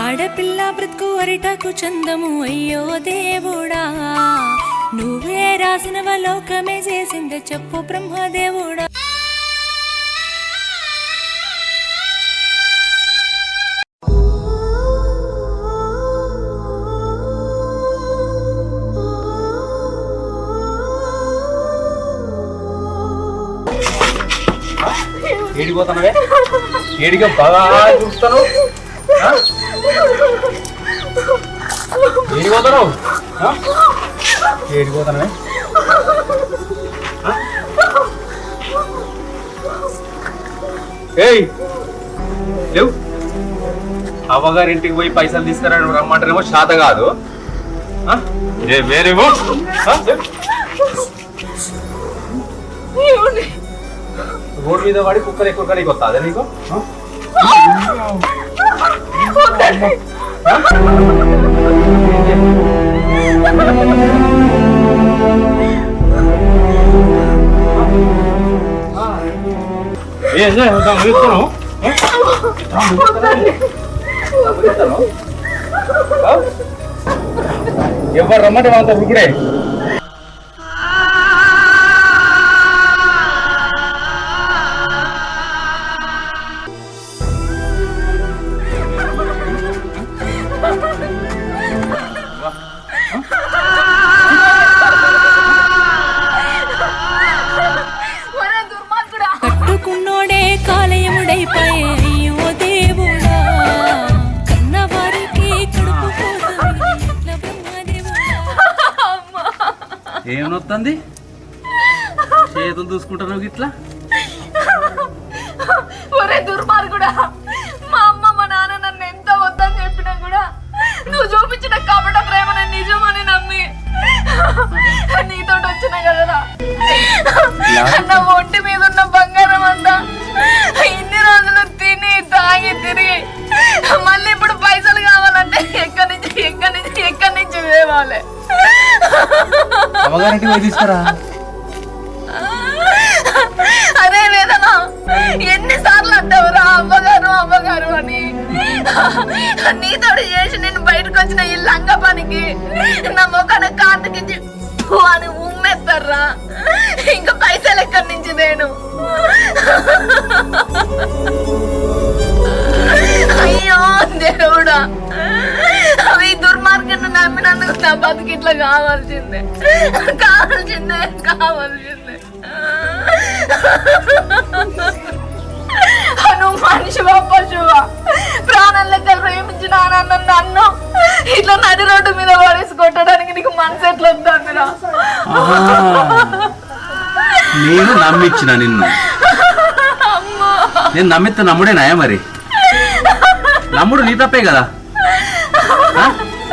ఆడపిల్ల బ్రతుకు అరిటాకు చందము అయ్యో దేవుడా, నువ్వే రాసినవ లోకమే చేసిందే చెప్పు బ్రహ్మదేవుడా. ఏడిపోతానవే? ఏడిగా బాగా చూస్తాను. ఏడిపోతాను ఏడిపోతానవే? ఏయ్ లేవు. అవ్వగారింటికి పోయి పైసలు తీసుకురా రమ్మంటారేమో శాత కాదు. వేరేమో రోడ్ మీద పడి కుక్కలు ఎక్కువ కడికి వస్తా అదే నీకు. ఎవరు రమ్మంటే వాళ్ళతో ఇప్పుడే. కట్టుకున్నోడే కాలయముడైపోయే అయ్యో దేవుడా, కన్నవారికి కడుపు కోసమే బ్రహ్మదేవుడా. ఏమనొస్తుంది? చేతులు చూసుకుంటారు ఇట్లా. ఒరే దుర్మార్గుడా, మా అమ్మ మా నాన్న నన్ను ఎంత వద్దని చెప్పినా కూడా నువ్వు చూపించిన కపట ప్రేమ నిజమని నమ్మి నీతో వచ్చిన కదరా. నా ఒంటి మీద ఉన్న బంగారం అంతా ఇన్ని రోజులు తిని తాగి తిరిగి మళ్ళీ ఇప్పుడు పైసలు కావాలంటే ఎక్కడి నుంచి తేవాలి? అరే వేదనా, ఎన్నిసార్లు అంటావురా అమ్మగారు అని. నీతోడు చేసి నేను బయటకు వచ్చిన ఈ లంగ పనికి నా మొక్కన కార్డుకి అని ఉమ్మెత్తారా. ఇంకా పైసలు ఎక్కడి నుంచి నేను? అయ్యో దేవుడా, అవి దుర్మార్గను నమ్మినందుకు నా బతుకు ఇట్లా కావాల్సిందే. నువ్వు మనిషివా పశువా? ప్రాణం లెక్క ప్రేమించిన నన్ను ఇట్లా నడి రోడ్డు మీద పడేసి కొట్టడానికి నీకు మనసు ఎట్లా వద్దా? నేను నమ్మిచ్చిన నిన్ను. నేను నమ్మితే నమ్ముడేనాయా? మరి నమ్ముడు నీ తప్పే కదా.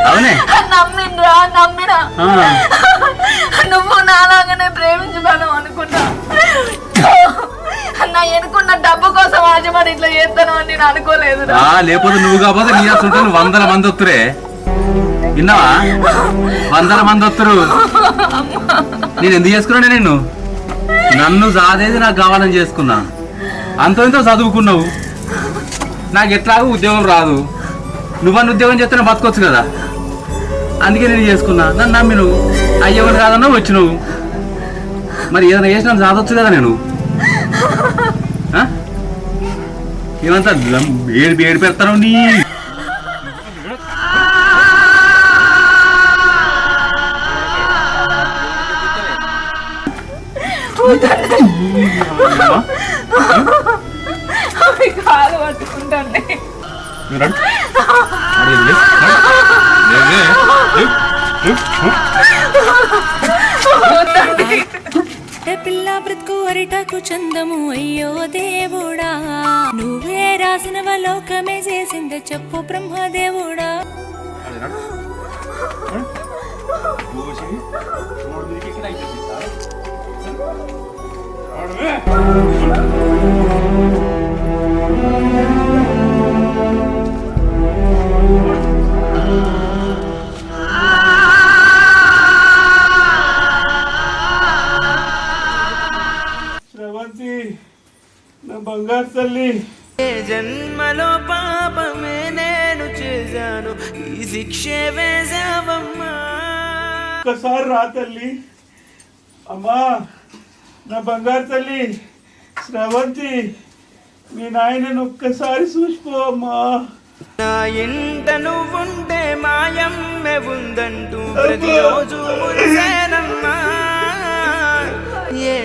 అవునే నమ్మినా నువ్వు నాలాగానే ప్రేమించుతాను అనుకున్నా. నా ఎనుకున్న డబ్బు కోసం ఆశపడి ఇట్లా చేస్తాను అని నేను అనుకోలేదు. లేకపోతే నువ్వు కాకపోతే నీ అసలు 100 మంది వస్తురే. విన్నావా? 100 మంది వస్తురు. నేను ఎందుకు చేసుకున్నానే? నిన్ను నన్ను సాదేది నాకు కావాలని చేసుకున్నా. అంతో ఇంతో చదువుకున్నావు. నాకు ఎట్లాగో ఉద్యోగం రాదు. నువ్వన్న ఉద్యోగం చేస్తేనే బతకొచ్చు కదా. అందుకే నేను చేసుకున్నా. నన్ను నమ్మి నువ్వు అయ్యవని కాదన్నా వచ్చి నువ్వు మరి ఏదైనా చేసినా సాధొచ్చు కదా. నేను ఏమంతా ఏడు పెడతాను నీ. కాలు పట్టుకుంటాండి. పిల్ల బ్రతుకు అరిటాకు చందము అయ్యో దేవుడా, నువ్వే రాసినవ లోకమే చేసిందే చెప్పు బ్రహ్మదేవుడా. బంగారు తల్లి, ఏ జన్మలో పాపమే నేను చేశాను, ఈ శిక్షే వేశావమ్మా. ఒక్కసారి రా తల్లి. అమ్మా నా బంగారు తల్లి శ్రవంతి, మీ నాయనను ఒక్కసారి చూసిపో అమ్మా. నా ఇంట నువ్వుంటే మాయమ్మె ఉందంటూ ప్రతిరోజు మురిసేనమ్మా. ఏ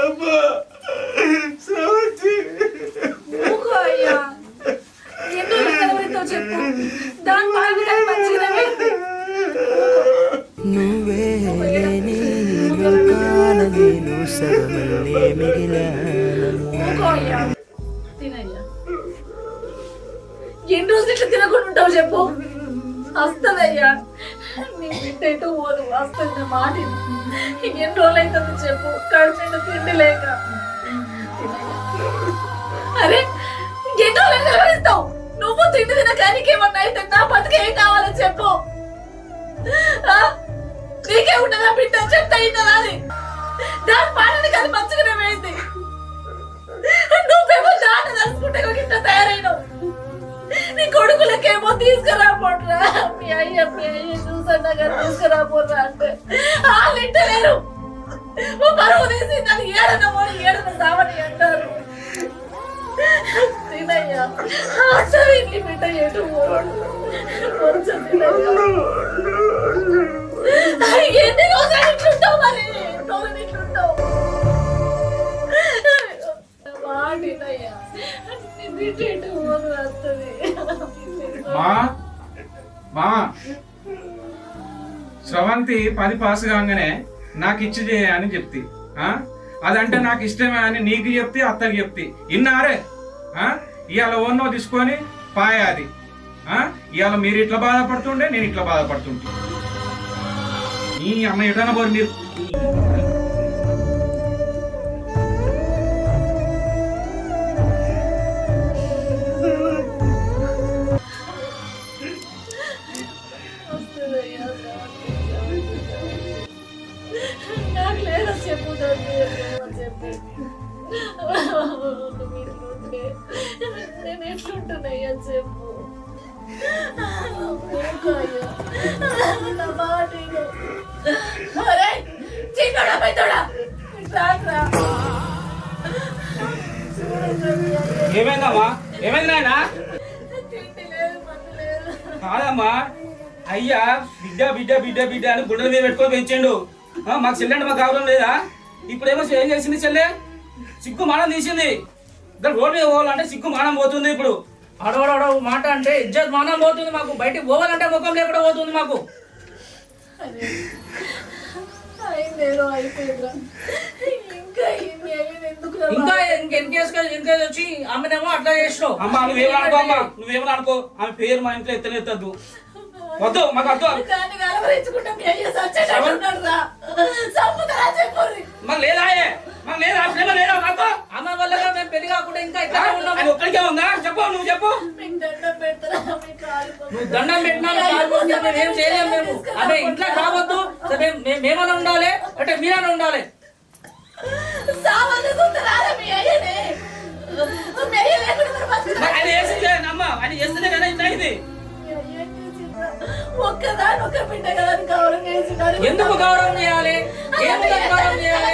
అమ్మా శ్రవంతి, ఊరుకో అయ్యా. ఎందుకు నిలబడితో చెప్పు. దాని బాగా మంచిగా నువ్వే లేని లోకాన నేను సగమల్లే మిగిలాను. ఊరుకో అయ్యా. తినయ్యా. ఎన్ని రోజులు ఇట్లా తినకుండా ఉంటావు చెప్పు. వస్తుందయ్యా. నీ బిడ్డ ఎటు పోదు, వస్తుంది నా మాట విను. ఎన్ని రోజులు అవుతుంది చెప్పు, కడుపు నిండా తిండి లేక. తినయ్యా. అరే ఎన్ని రోజులు నిలబడిస్తావు. నువ్వు తిండి తినక నీకేమన్నా అయితే నా బతికి ఏం కావాలని చెప్పు. ఆ? నీకే ఉండదా బిడ్డ, చెప్తా ఇంటదా అది. దాని పాటని కాదు మంచిగానే వేయింది. నువ్వేమో దాన్ని తలుచుకుంటే ఇంత తయారైనావు. నీ కొడుకులకేమో తీసుకురాపోట్రా. మీ అయ్య చూసన్నా కానీ తీసుకురాపోట్రా అంటే వాళ్ళు ఇంటలేరు. పరువు తీసి దాన్ని ఏడన సావని అంటారు. తినయ్యా. అసలు నీ బిడ్డ ఎటు పోడు. కొంచెం తినయ్యా. ఎన్ని రోజులు ఇట్లుంటావు మరి, ఎన్ని రోజులు ఇట్లుంటావు. మాటినయ్యా. నీ బిడ్డ ఎటు పోదు వస్తుంది. మా స్రవంతి 10 పాస్ కాగానే నాకు ఇచ్చి చేయ అని చెప్తి. అదంటే నాకు ఇష్టమే అని నీకు చెప్తి, అత్తకి చెప్తి. ఇన్నారే ఇవాళ ఓన్నో తీసుకొని పాయాది. ఇవాళ మీరు ఇట్లా బాధపడుతుండే, నేను ఇట్లా బాధపడుతుంటే. ఈ అమ్మ ఎటన్నా పోరు మీరు. నాకు లేదా చెప్పు చెప్పి నేను ఎట్లుంటున్నాయ్యా చెప్పు. నా మాట చిన్నోడా పెద్దోడా రాట్రా. ఏమైందమ్మా? ఏమైంది నాయనా? తిండి లేదు, మందు లేదు. కాదమ్మా, అయ్యా బిడ్డ బిడ్డ బిడ్డ బిడ్డ అని గుడ్డల మీద పెట్టుకొని పెంచిండు. మాకు చెల్లెండి మాకు గౌరవం లేదా? ఇప్పుడేమో ఏం చేసింది చెల్లె? సిగ్గు మానం తీసింది. దాని రోడ్డు మీద పోవాలంటే సిగ్గు మానం పోతుంది. ఇప్పుడు అడవడవ మాట అంటే ఇజ్జత్ మానం పోతుంది మాకు. బయటికి పోవాలంటే ముఖం లేకుండా పోతుంది మాకు. అయిందేదో అయిపోయిందా. ఇంకా ఇంకేసుకొని వచ్చి అమ్మనేమో అట్లా చేసినావు. అమ్మా నువ్వేమో అనుకో, అమ్మా నువ్వేమో అనుకో. ఆమె పేరు మా ఇంట్లో ఎత్తనేత్తద్దు. వద్దు, మాకు వద్దు. మాకు లేదా మాకు లేదా ప్రేమ లేదా మాకు? అమ్మ వల్ల మేము పెళ్లి కాకుండా ఇంకా ఇక్కడ ఉన్నాం. అది ఒక్కడికే ఉందా? చెప్పు, నువ్వు చెప్పు. నువ్వు దండం పెట్టినా మేమేం చేయలేము. మేము అంటే ఇంట్లో రావద్దు. మేమన్నా ఉండాలి అంటే మీరన్నా ఉండాలి. అది వేసిందే అమ్మ, అది వేస్తేనే కదా ఇంత అయింది. ఒక్కదాని బిడ్డ కదా గౌరవం చేసినారు. ఎందుకు గౌరవం చేయాలి? ఏముందని గౌరవం చేయాలి?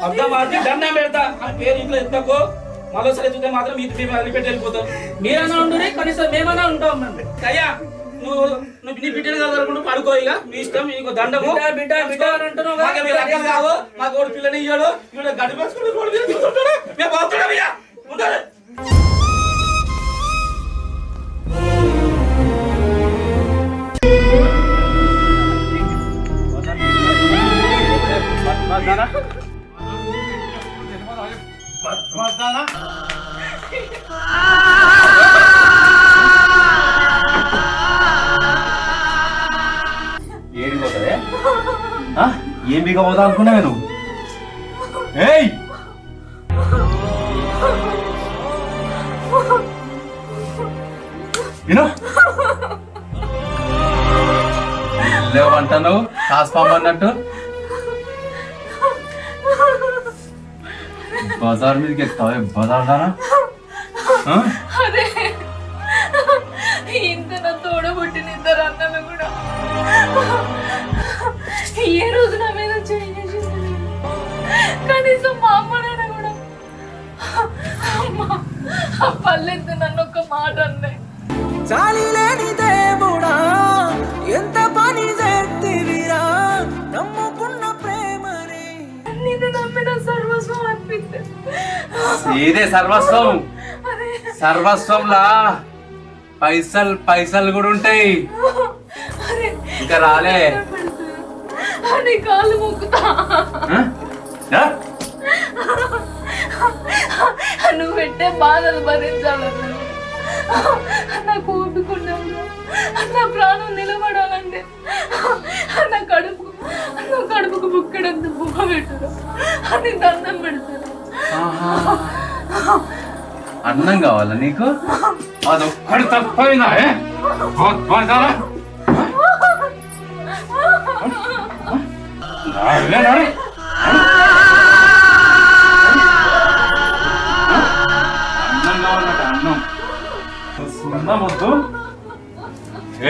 అర్థం మార్చి దండం పెడతా. ఆ పేరు ఇంట్లో ఎత్తకో. మరోసారి చూస్తే మాత్రం మీకు మేము వదిలిపెట్టి వెళ్ళిపోతాం. మీరన్నా ఉండు, కనీసం మేమన్నా ఉంటాం. మేము అయ్యా నువ్వు నీ బిడ్డను కలగకుండా పడుకో. ఇక మీ ఇష్టం. నీకు దండము. బిడ్డ అని అంటున్నావు కదా. మీరు అక్కడ కావు. మాకు ఒకటి పిల్లని ఇయ్యాడు. ఇక్కడ గడ్డి వేసుకుని మేము పోతున్నాం. ఇక ఉంటాడు. ఏడిపోతావే? ఏం బిగపోతా అనుకున్నావే నువ్వు? ఏయ్ విను లేవంటాను కాస్పాం అన్నట్టు బజార్ మీదకి ఎక్కుతావా బజార్ దానా అదే ఇంత నా తోడబుట్టిన ఇద్దరు అన్నలు కూడా ఏ రోజు నా మీద చేసింది కనీసం మా అమ్మ నాన్న కూడా అమ్మా ఆ పల్లెత్తు నన్ను ఒక్క మాట అన్నే చాలి లేని దేవుడా ఎంత పని చేతివిరా నమ్ముకున్న ప్రేమనే నీది నమ్మిన సర్వస్వం అనిపిస్తే ఇదే సర్వస్వం సర్వస్వంలా పైసలు కూడా ఉంటాయి ఇంకా రాలే అని కాలు మొక్కుతా నువ్వు పెట్టే బాధలు భరించాలన్నా నాకు ఓపికున్నావు నా ప్రాణం నిలబడాలంటే నా కడుపుకు బుక్కడంత బువ్వ పెట్టరు అని దండం పెడతారు. అన్నం కావాలా నీకు అదొక్కడు తప్పైనా అన్నం కావాలట అన్నం సున్నం వద్దు.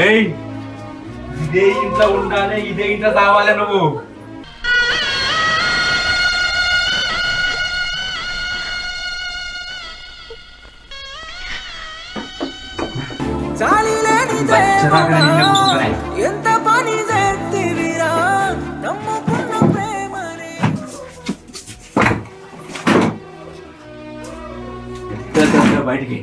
ఏయ్ ఇదే ఇంట్లో ఉండాలి ఇదే ఇంట్లో కావాలి నువ్వు. చాలి లేని దేవుడా ఎంత పని చేతివిరా నమ్ముకున్న ప్రేమనే బయటికి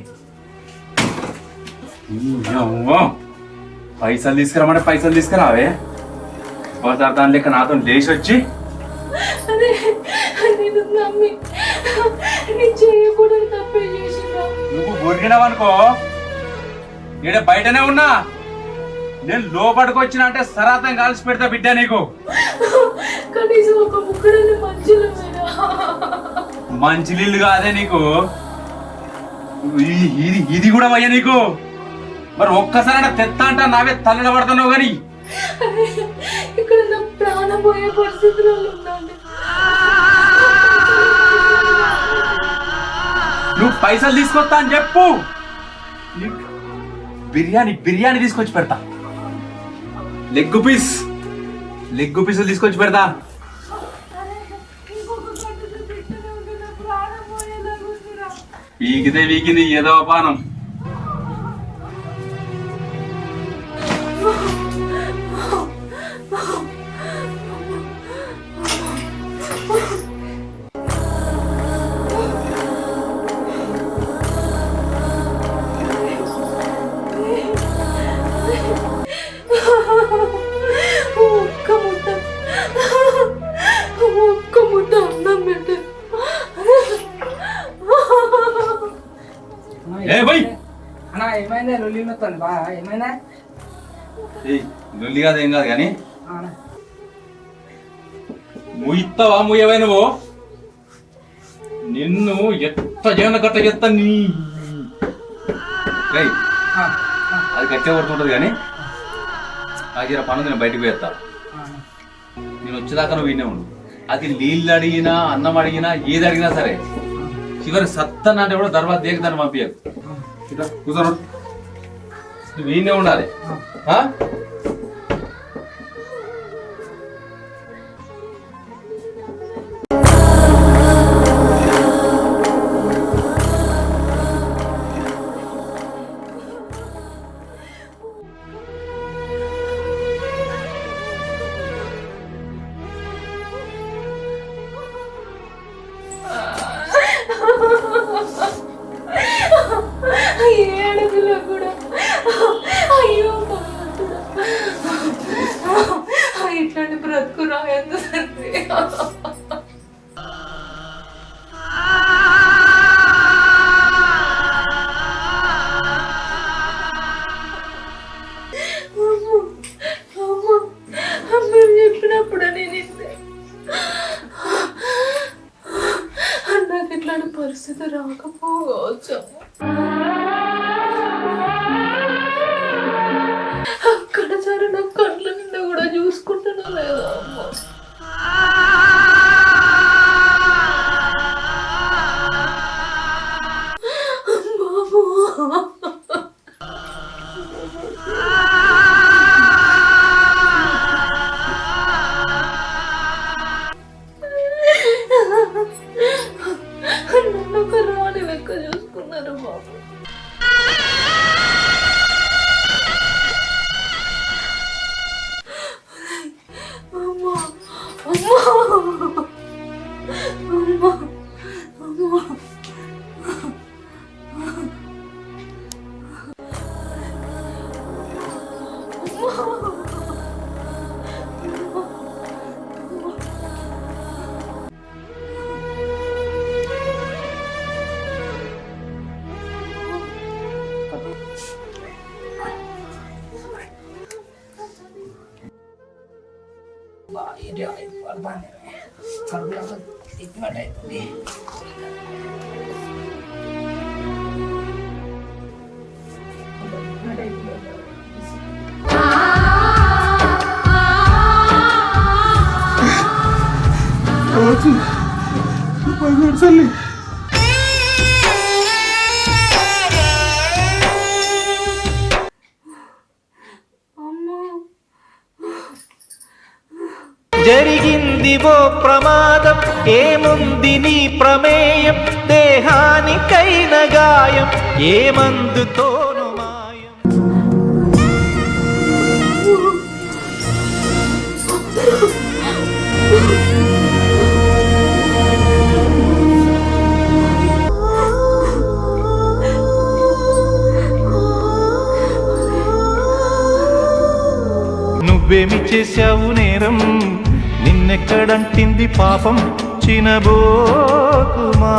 పైసలు తీసుకురామంటే పైసలు తీసుకురావే దాని లెక్క నాతో లేచి వచ్చి అదే నేను నమ్మి నీ చేయకూడదు తప్పే చేసినా నువ్వు బొరిగినావనుకో ఈడ బయటనే ఉన్నా నేను లోపలికి వచ్చిన అంటే సరాతం కాల్చి పెడతా బిడ్డ నీకు. కనీసం ఒక ముక్కడని మంచిలో మంచి నీళ్ళు కాదే నీకు ఇది కూడా అయ్యా నీకు. మరి ఒక్కసారి తెత్తా అంట నావే తల్లడ పడుతున్నావు కానీ ఇక్కడ నా ప్రాణం పోయే పరిస్థితిలో ఉందండి. నువ్వు పైసలు తీసుకొస్తా అని చెప్పు బిర్యానీ తీసుకొచ్చి పెడతా. లెగ్ పీసులు తీసుకొచ్చి పెడతా. వీకింది ఏదో పానం. ఒక్క ముద్ద అన్నం పెట్టు. అన్నా ఏమైందా లొల్లి మొత్తం బాగా ఏమైందా? లొల్లి కాదు ఏం కాదు కానీ ముయ్యవా ముయ్యవే నువ్వు. నిన్ను ఎత్త జీవన కట్ట చెత్త నీ అది గట్టిగా పడుతుంటది కానీ నాకు ఇలా పనుంది నేను బయటకు పోయేస్తా. నేను వచ్చేదాకా నువ్వు వినే ఉండు. అది నీళ్ళు అడిగినా అన్నం అడిగినా ఏది అడిగినా సరే చివరి సత్తన అంటే కూడా తర్వాత దేనికి దాన్ని పంపించదు. ఇట్లా కూర్చోను నువ్వు వినే ఉండాలి. ఏడుగులో కూడా అయ్యో భగవంతుడా నన్ను ఒక రాణి లెక్క చూసుకున్నారు బాబు. అమ్మా అమ్మా అమ్మా అమ్మా బంగారు తల్లి జరిగింది ఓ ప్రమాదం, ఏముంది నీ ప్రమేయం, దేహానికైన గాయం ఏ మందుతోను మాయం. నువ్వేమి చేశావు నేరం, నిన్నెక్కడంటింది పాపం చినబోకుమా.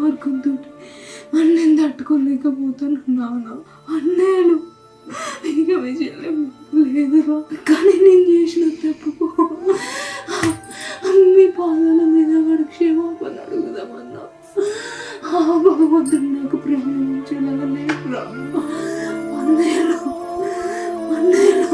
మార్గంతో అన్నేం తట్టుకోలేకపోతాను నాన్న. అన్నేను ఇక విజయం లేదురా. కానీ నేను చేసిన తప్పుకు మీ పాదాల మీద వాడు క్షేమాపణ అడుగుదామన్నా ఆ భగవంతుడు నాకు ప్రమాణించేలాగా లేదురా. అన్నేను అన్నేను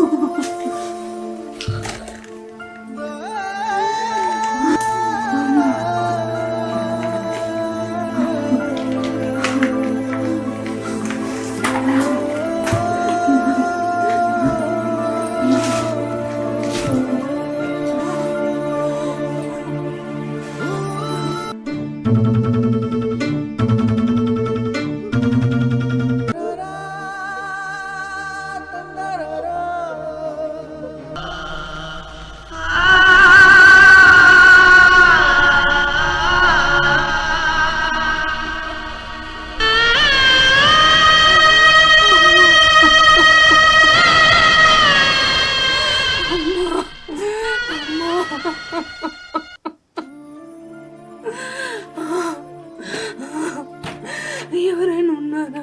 ఎవరైనా ఉన్నారా?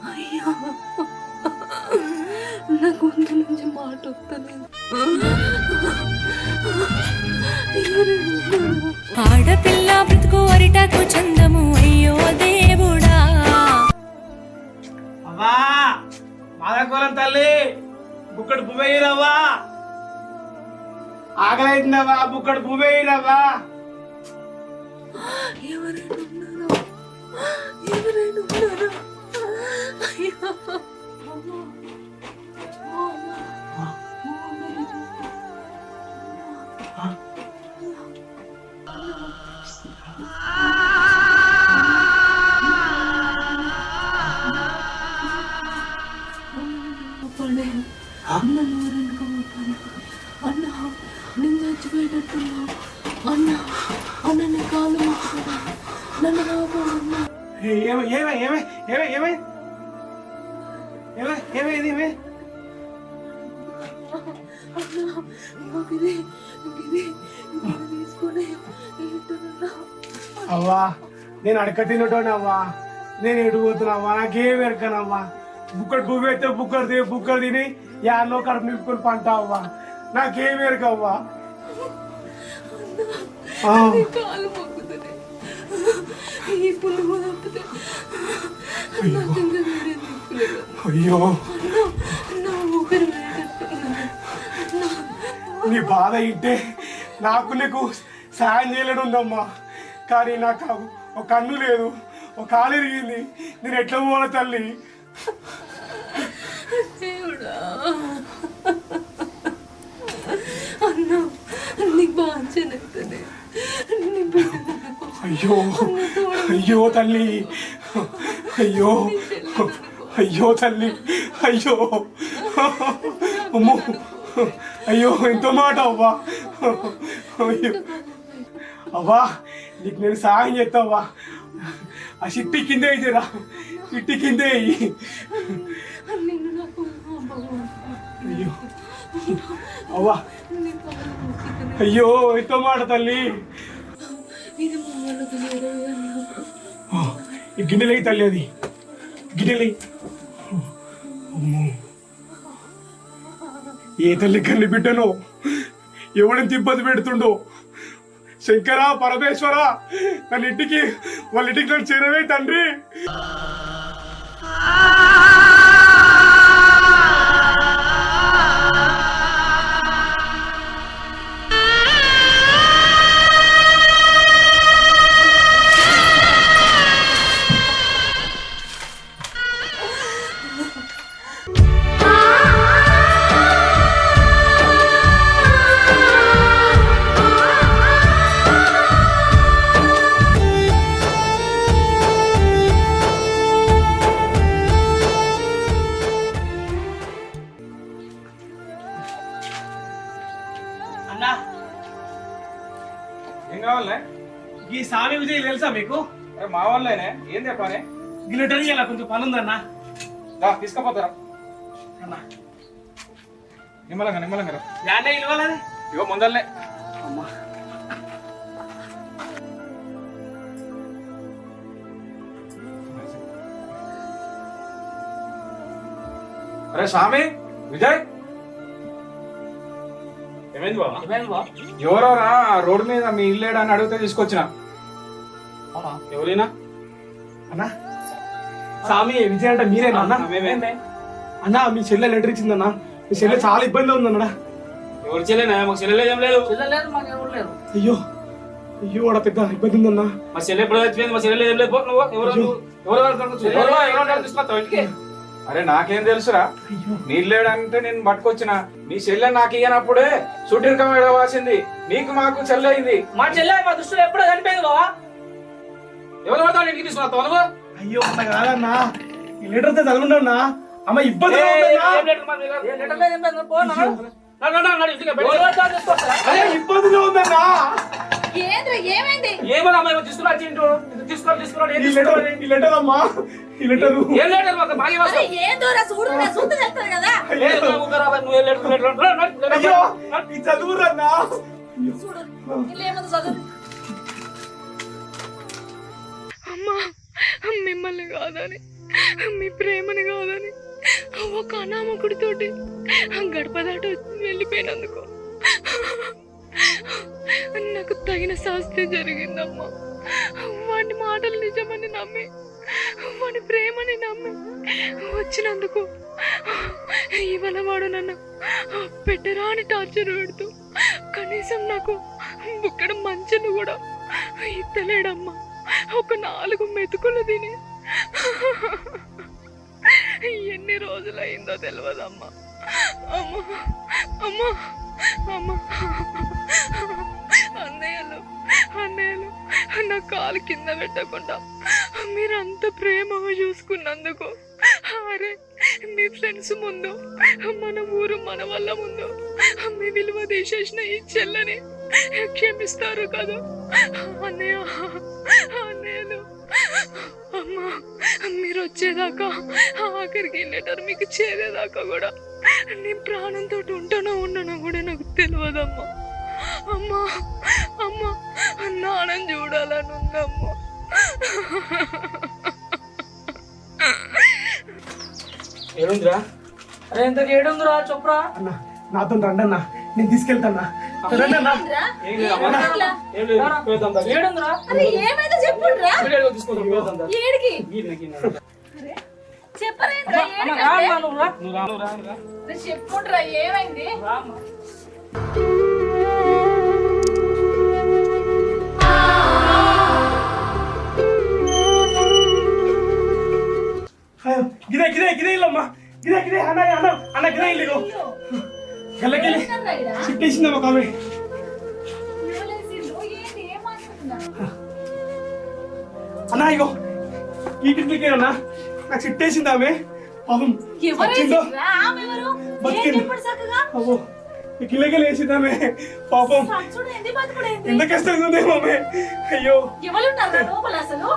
అయ్యా నా గొంతు నుంచి మాట వస్తలేదు. ఎవరైనా ఉన్నారా? ఆడపిల్ల బ్రతుకు అరిటాకు చందము అయ్యో దేవుడా. అవ్వా మాదకోలం తల్లి బుక్కడు పువ్వేయిరవ్వా. ఆకలైతుందవ్వా, బుక్కడు పువ్వేయిరవ్వా. ఎవరైనా ఉన్నారా? ఎవరైనా ఉన్నారా? అయ్యా అమ్మా. అన్న నూరెందుకోపోతాను అన్న. నేను చచ్చిపోయేటట్టున్నా అన్న. అన్న నీ కాలు మొక్కుతా. నన్ను రాబోదన్నా. ఏమైంది? తీసుకొని అవ్వా నేను అడక తినటోనవ్వా. నేను ఎటు పోతున్నావా? నాకేం ఎరకనవ్వా. బుక్కడు పువ్వు అయితే బుక్కడు తిని యాన్నో కడుపు నింపుకొని పంట అవ్వా. నాకేం ఎరకవ్వా. కాలు మొక్కుతుంది. ఈ పుల్లు తప్పితే నాకు ఇంకా వేరే దిక్కులేదు. అయ్యో నా ఊపిరి వేయగట్టున్నా. నీ బాధ ఇంటే నాకు నీకు సాయం చేయలేడు ఉందమ్మా. కానీ నాకు ఒక కన్ను లేదు, ఒక కాలు ఎరిగింది. నేను ఎట్లా పోవాలి తల్లి? దేవుడా అన్న నీకు బాగుంది. అయ్యో అయ్యో తల్లి, అయ్యో అయ్యో తల్లి, అయ్యో అమ్మో, అయ్యో ఎంతో మాట అవ్వా. అయ్యో అవ్వా నీకు నేను సహాయం చేస్తావా? ఆ చిట్టి కిందే ఇదిరా, చిట్టి కిందే. అయ్యో అవ్వా, అయ్యో ఎంతో మాట తల్లి. ఈ గిన్నెలే తల్లి, అది గిన్నెలే. ఏ తల్లి కన్ని బిడ్డనో ఎవడెంత ఇబ్బంది పెడుతుండో. శంకర పరమేశ్వర వాళ్ళ ఇంటికి నన్ను చేరవే తండ్రి. అన్నా ఏం కావాలనే? ఈ స్వామి విజయ్ తెలుసా మీకు? మా వాళ్ళేనే. ఏం చెప్పాలి? గిన్నెటని ఇలా కొంచెం పని ఉందన్నా. తీసుకుపోతారా అన్నా నిమ్మలంగా రా. యాడే ఇవ్వాలని ఇగో ముందల్లే. అమ్మా అరే స్వామి విజయ్ ఏమైంది బాబా? ఏమైంది బా? ఎవరోరా రోడ్డు మీద మీ ఇల్లేడా అని అడిగితే తీసుకొచ్చిన. అవునా? ఎవరైనా అన్నా స్వామి విజయ్ అంటే మీరేనా అన్న? మేమే. అన్నా మీ చెల్లె లెటర్ ఇచ్చిందన్నా. మీ చెల్లె చాలా ఇబ్బంది ఉందన్నా. ఎవరు చెల్లెనా? మాకు చెల్లెలు ఏం లేదు. చెల్లెలేదు, మాకు ఎవరు లేరు. అయ్యో అయ్యో వాడ పెద్ద ఇబ్బంది ఉందన్నా. మా చెల్లె ఎప్పుడు చచ్చిపోయింది. మా చెల్లెలు ఏం లేదు. పో నువ్వు ఎవరు తీసుకొస్తావు ఇంటికి? అరే నాకేం తెలుసురా, నీళ్ళేడంటే నేను పట్టుకొచ్చిన. నీ చెల్లె నాకు ఇయ్యనప్పుడే సుట్టిరికం ఎడవాల్సింది. నీకు మాకు చెల్లె అయింది. మా చెల్లె మా దృష్టిలో ఎప్పుడో చనిపోయింది బావా. ఎవరు పడతావు ఇంటికి తీసుకున్నావు నువ్వు? అయ్యో అన్న కాదన్నా, ఈ లెటర్ తో చదవండి. అమ్మ ఇబ్బంది ఇబ్బందిగా ఉందన్నా. ఏమైంది? ఏమన్నా అమ్మాయి తీసుకున్నా ఈ లెటర్ అమ్మా, ఈ లెటర్ ఏం లేదు మాకు బాగా వస్తావు. ఏందోరా చూడు చెప్తాను కదా. అయ్యో ఈ చదువురన్నా. చూడు ఇల్లేముంది చదువు. అమ్మా మిమ్మల్ని కాదని, మీ ప్రేమని కాదని ఒక అనామకుడితోటి గడప దాటి వెళ్ళిపోయినందుకు నాకు తగిన శాస్తి జరిగిందమ్మా. వాడి మాటలు నిజమని నమ్మి, వాడి ప్రేమని నమ్మి వచ్చినందుకు ఇవాళ వాడు నన్ను పెట్టరాని టార్చర్ పెడుతూ కనీసం నాకు బుక్కడ మంచిని కూడా ఇత్తలేడమ్మా. ఒక 4 మెతుకులు తిని ఎన్ని రోజులైందో తెలియదమ్మా. అమ్మా అమ్మా అమ్మా అన్నయ్యలు అన్నయ్యలు నా కాలు కింద పెట్టకుండా మీరంత ప్రేమగా చూసుకున్నందుకు, అరే మీ ఫ్రెండ్స్ ముందు, మన ఊరు మన వల్ల ముందు మీ విలువ తీసేసిన ఈ చెల్లని క్షమిస్తారు కదా అన్నయ్య అన్నయ్యలు. అమ్మా మీరు వచ్చేదాకా, ఆఖరికి లెటర్ మీకు చేరేదాకా కూడా నేను ప్రాణంతో ఉంటానో ఉన్నానో కూడా నాకు తెలియదమ్మా. అమ్మా అమ్మా నాన్నని చూడాలని ఉందమ్మా. ఏడుందిరా? అరే ఎంత ఏడుందిరా చెప్పురా. అన్న నాతో రండి అన్న, నేను తీసుకెళ్తాన్నా. రండి అన్న. ఏం లేదు ఏం లేదు. ఏడుందిరా? అరే ఏమైందో చెప్పుండ్రా. తీసుకుంటాం ఏడికి చెప్పరేంద్రా? చెప్పుండ్రా ఏమైంది? గిదే ఇల్లమ్మా, గిదే అన్న అన్న అన్న గిదే ఇల్లు. గల్లకెళ్ళి షిఫ్ట్ చేసిందమ్మా కామె. అన్నా ఇగో ఈ కిట్లకి అన్నా నాకు షిఫ్ట్ చేసింది ఆమె. పాపం అవ్వో ఈ కిల్లకెళ్ళి వేసిందామె. పాపం ఎంత కష్టంగా ఉంది ఆమె. అయ్యో అసలు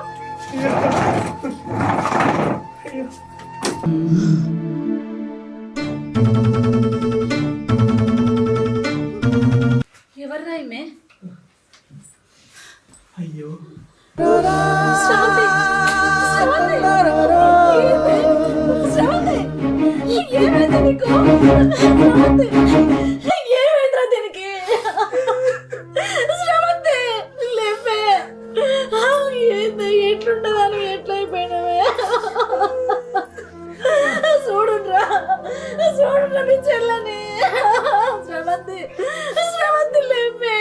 ఎవర్రా ఈమె? అయ్యో శ్రవంతి ఏమైంది నీకు? ఏమైందిరా దీనికి? శ్రవంతి లేపే. ఎట్లుండదాను ఎట్లయిపోయినవే? చూడురా నీ చెల్లని. శ్రవంతి లేపే.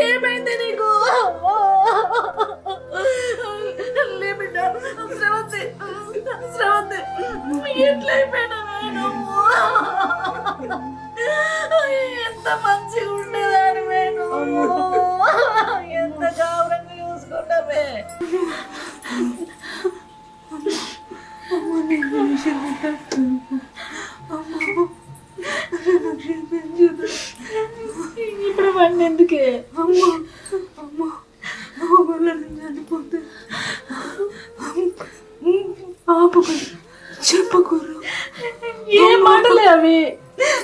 ఏమైంది నీకు? లేబిడ్డ శ్రవంతి ఎట్లయిపోయినవే నువ్వు? ఎంత మంచిగా ఉండేదానివే నువ్వు. ఎంత గౌరవంగా చూసుకుంటావే. ఇప్పుడు వాడిని ఎందుకే? అమ్మా అమ్మా వాళ్ళని చనిపోతే ఆపకూరు, చెప్పకూరు. ఏ మాటలే అవి?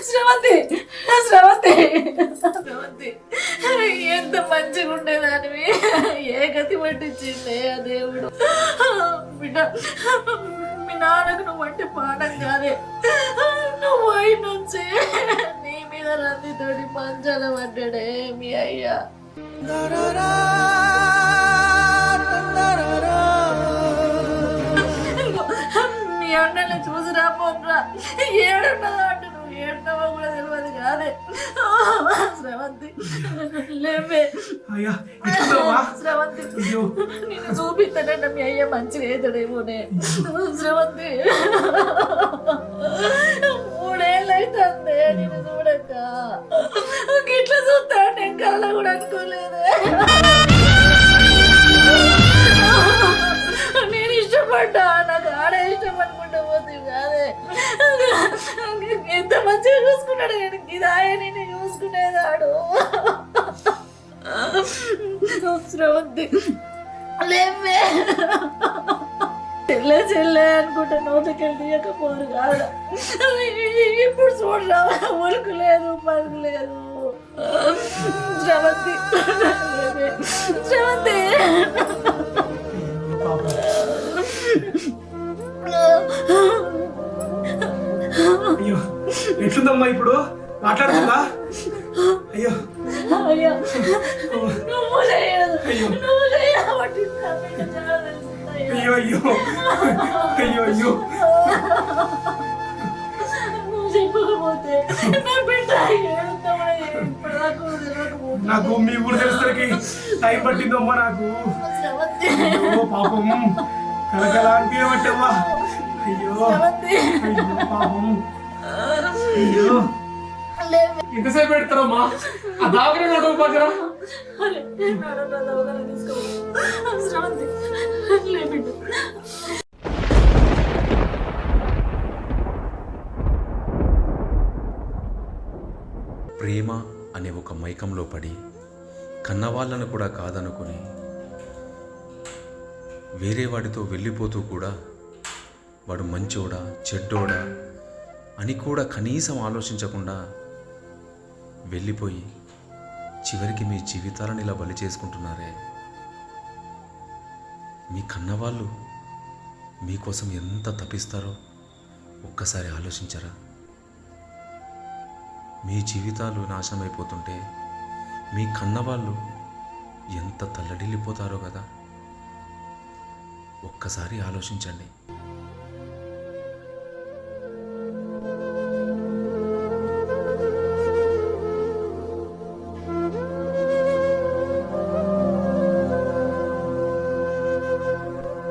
శ్రవంతి ఎంత మంచిగా ఉండేదానివి. ఏ గతి పట్టించిండే ఆ దేవుడు. బిడ్డ మీ నాన్నకు నువ్వు అంటే పాఠం కాదే. నువ్వు పోయి నుంచి నీ మీద రందితోటి పంచాల పడ్డాడే మీ అయ్యా. మీ అన్నని చూసి రాపోరా, ఏడున్నదో అంటే నువ్వు ఏడున్నావో కూడా తెలియదు కాదే. శ్రవంతి లేవే, అయ్యా ఇస్తుందమ్మా. శ్రవంతి నిన్ను చూపిస్తానంట మీ అయ్య మంచిగా అవుతాడేమోనే. శ్రవంతి 3 ఏళ్ళు అవుతుంది నిన్ను చూడక. గిట్లా చూస్తా నేను కళ్ళ కూడా అనుకోలేదే. నేను ఇష్టపడ్డా, నాకు ఆడ ఇష్టం అనుకుంటా పోతుంది కాదే. ఎంత మంచిగా చూసుకున్నాడు, నేను ఇదాయే నేను చూసుకునేదాడు. శ్రవంతి లేవే, చెల్లె చెల్లె అనుకుంటే నోటికెళ్ళి తీయకపోరు కాదు. ఇప్పుడు చూడరా, ఉలుకు లేదు పరుగు లేదు. శ్రవంతి శ్రవంతి అయ్యో ఎట్లుందమ్మా ఇప్పుడు? మాట్లాడుతుందా? అయ్యో అయ్యో నువ్వు చేయదు, నువ్వు చేయబట్టి చాలా తెలుస్తుంది. అయ్యో అయ్యో అయ్యో అయ్యో నువ్వు చెప్పకపోతే నా బిడ్డ ఏడుతామని ఇప్పుడు నాకు తెలియకపోతే. నాకు మీ ఊరు తెలిసరికి టైం పట్టిందమ్మా నాకు. శ్రవంతి అయ్యో పాపం కలకలాంటి పట్టమ్మా. అయ్యో శ్రవంతి అయ్యో పాపం. అయ్యో లేవే. ఎంతసేపు పెడతారమ్మా? ఆ దావకనే నడవకపోతారా? అరే నాన్న నా దవకాన తీసుకో. శ్రవంతి లే బిడ్డ. ప్రేమ అనే ఒక మైకంలో పడి కన్నవాళ్ళను కూడా కాదనుకుని వేరే వాడితో వెళ్ళిపోతూ కూడా వాడు మంచోడా చెడ్డోడా అని కూడా కనీసం ఆలోచించకుండా వెళ్ళిపోయి చివరికి మీ జీవితాలను ఇలా బలి చేసుకుంటున్నారే. మీ కన్నవాళ్ళు మీకోసం ఎంత తపిస్తారో ఒక్కసారి ఆలోచించరా? మీ జీవితాలు నాశనమైపోతుంటే మీ కన్నవాళ్ళు ఎంత తల్లడిల్లిపోతారో కదా. ఒక్కసారి ఆలోచించండి.